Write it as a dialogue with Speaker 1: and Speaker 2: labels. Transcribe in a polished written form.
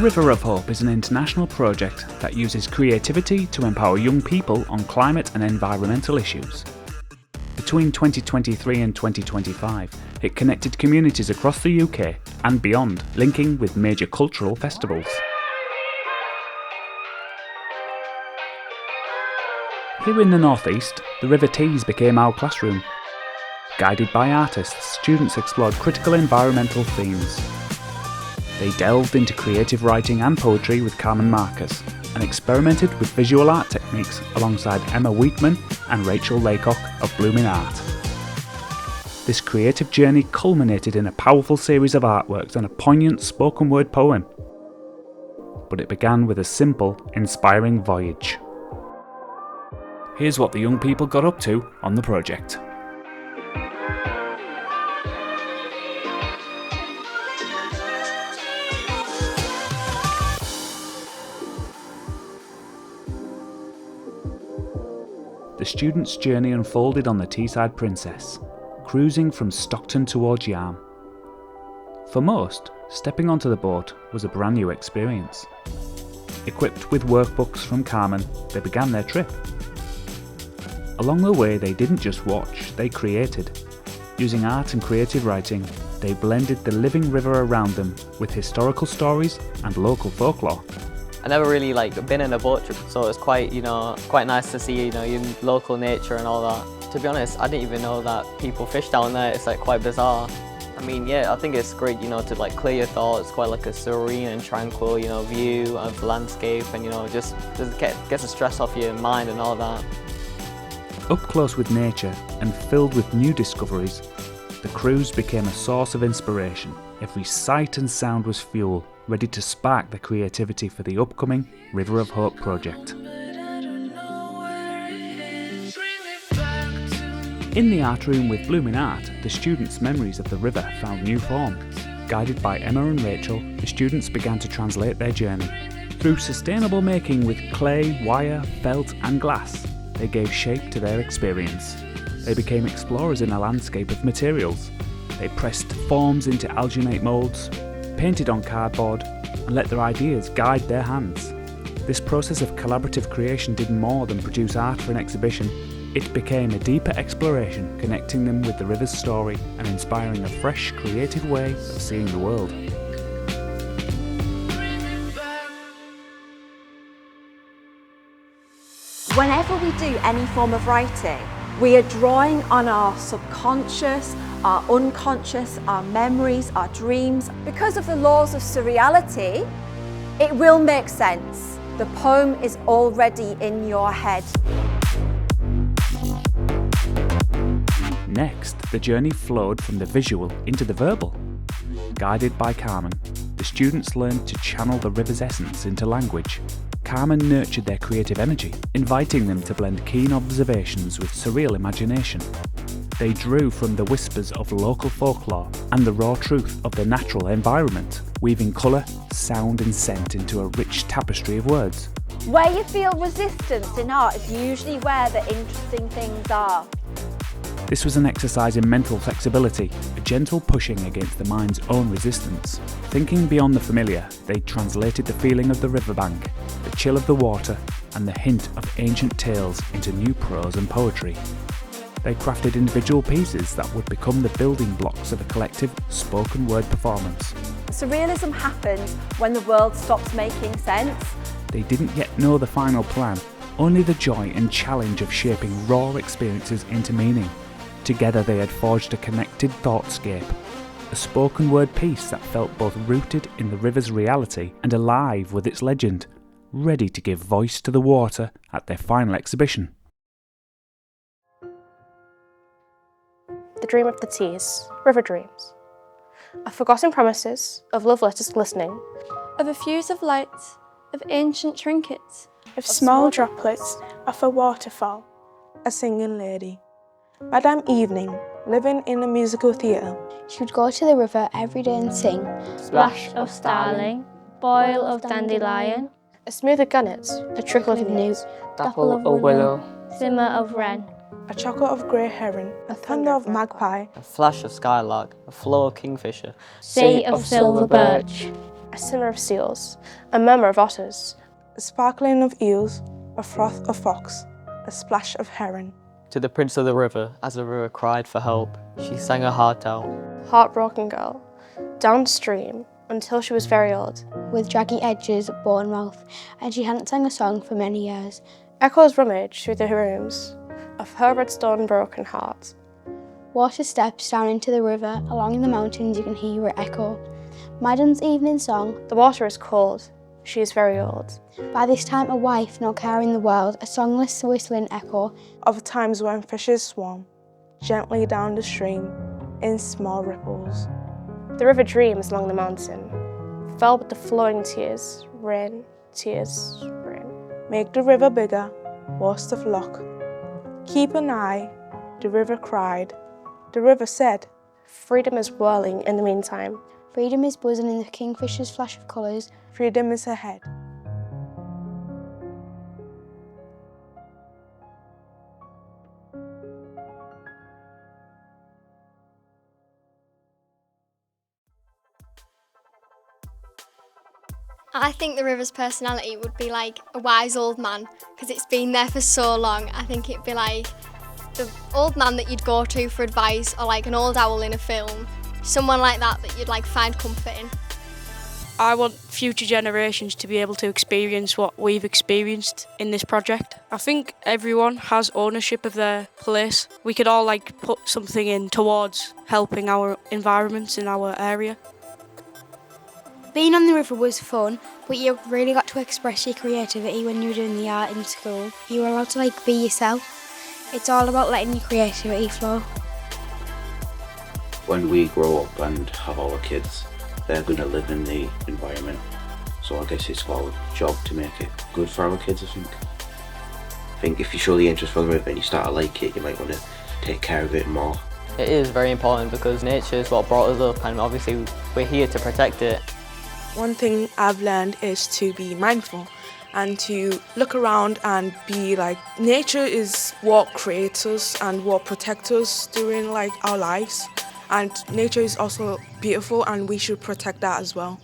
Speaker 1: River of Hope is an international project that uses creativity to empower young people on climate and environmental issues. Between 2023 and 2025, it connected communities across the UK and beyond, linking with major cultural festivals. Here in the Northeast, the River Tees became our classroom. Guided by artists, students explored critical environmental themes. They delved into creative writing and poetry with Carmen Marcus and experimented with visual art techniques alongside Emma Wheatman and Rachel Laycock of BloomInArt. This creative journey culminated in a powerful series of artworks and a poignant spoken word poem. But it began with a simple, inspiring voyage. Here's what the young people got up to on the project. The students' journey unfolded on the Teesside Princess, cruising from Stockton towards Yarm. For most, stepping onto the boat was a brand new experience. Equipped with workbooks from Carmen, they began their trip. Along the way, they didn't just watch, they created. Using art and creative writing, they blended the living river around them with historical stories and local folklore.
Speaker 2: I never really been in a boat trip, so it's quite nice to see your local nature and all that. To be honest, I didn't even know that people fish down there. It's quite bizarre. I mean, yeah, I think it's great, to clear your thoughts. Quite a serene and tranquil, view of the landscape, and just gets the stress off your mind and all that.
Speaker 1: Up close with nature and filled with new discoveries, the cruise became a source of inspiration. Every sight and sound was fuel, ready to spark the creativity for the upcoming River of Hope project. In the art room with BloomInArt, the students' memories of the river found new form. Guided by Emma and Rachel, the students began to translate their journey. Through sustainable making with clay, wire, felt and glass, they gave shape to their experience. They became explorers in a landscape of materials. They pressed forms into alginate moulds, painted on cardboard, and let their ideas guide their hands. This process of collaborative creation did more than produce art for an exhibition. It became a deeper exploration, connecting them with the river's story and inspiring a fresh, creative way of seeing the world.
Speaker 3: Whenever we do any form of writing, we are drawing on our subconscious, our unconscious, our memories, our dreams. Because of the laws of surreality, it will make sense. The poem is already in your head.
Speaker 1: Next, the journey flowed from the visual into the verbal. Guided by Carmen, the students learned to channel the river's essence into language. Carmen nurtured their creative energy, inviting them to blend keen observations with surreal imagination. They drew from the whispers of local folklore and the raw truth of the natural environment, weaving colour, sound and scent into a rich tapestry of words.
Speaker 3: Where you feel resistance in art is usually where the interesting things are.
Speaker 1: This was an exercise in mental flexibility, a gentle pushing against the mind's own resistance. Thinking beyond the familiar, they translated the feeling of the riverbank, the chill of the water, and the hint of ancient tales into new prose and poetry. They crafted individual pieces that would become the building blocks of a collective spoken word performance.
Speaker 3: Surrealism happens when the world stops making sense.
Speaker 1: They didn't yet know the final plan, only the joy and challenge of shaping raw experiences into meaning. Together they had forged a connected thoughtscape, a spoken word piece that felt both rooted in the river's reality and alive with its legend, ready to give voice to the water at their final exhibition.
Speaker 4: The Dream of the Tees, River Dreams. Of forgotten promises, of love letters glistening,
Speaker 5: of a fuse of light, of ancient trinkets,
Speaker 6: of small droplets off a waterfall, a singing lady. Madame Evening, living in a musical theatre.
Speaker 7: She would go to the river every day and sing.
Speaker 5: Splash of starling, boil of dandelion,
Speaker 4: A smooth of gunnets, a trickle of newt,
Speaker 2: Dapple of willow,
Speaker 5: simmer of wren,
Speaker 6: A chuckle of grey heron, a thunder of magpie,
Speaker 2: a flash of skylark, a flow of kingfisher,
Speaker 5: sea of silver birch,
Speaker 4: a simmer of seals, a murmur of otters,
Speaker 6: a sparkling of eels, a froth of fox, a splash of heron.
Speaker 2: To the prince of the river, as the river cried for help, she sang her heart out.
Speaker 4: heartbroken girl, downstream until she was very old.
Speaker 7: With draggy edges, bone mouth, and she hadn't sang a song for many years.
Speaker 4: Echoes rummage through the rooms of her redstone broken heart.
Speaker 7: Water steps down into the river, along in the mountains you can hear it echo. Madam's evening song.
Speaker 4: The water is cold, she is very old.
Speaker 7: By this time a wife, no care in the world, a songless whistling echo.
Speaker 6: Of times when fishes swam gently down the stream in small ripples.
Speaker 4: The river dreams along the mountain, fell with the flowing tears, rain, tears, rain.
Speaker 6: Make the river bigger, worst of luck. Keep an eye, the river cried. The river said,
Speaker 4: Freedom is whirling in the meantime.
Speaker 7: Freedom is buzzing in the kingfisher's flash of colours.
Speaker 6: freedom is ahead.
Speaker 5: I think the river's personality would be like a wise old man, because it's been there for so long. I think it'd be like the old man that you'd go to for advice, or like an old owl in a film. Someone like that you'd like find comfort in.
Speaker 8: I want future generations to be able to experience what we've experienced in this project. I think everyone has ownership of their place. We could all like put something in towards helping our environments in our area.
Speaker 7: Being on the river was fun, but you really got to express your creativity when you were doing the art in school. You were allowed to like be yourself. It's all about letting your creativity flow.
Speaker 9: When we grow up and have our kids, they're going to live in the environment. So I guess it's our job to make it good for our kids, I think. I think if you show the interest for the river and you start to like it, you might want to take care of it more.
Speaker 2: It is very important because nature is what brought us up, and obviously we're here to protect it.
Speaker 6: One thing I've learned is to be mindful and to look around and be like, nature is what creates us and what protects us during like our lives. And nature is also beautiful and we should protect that as well.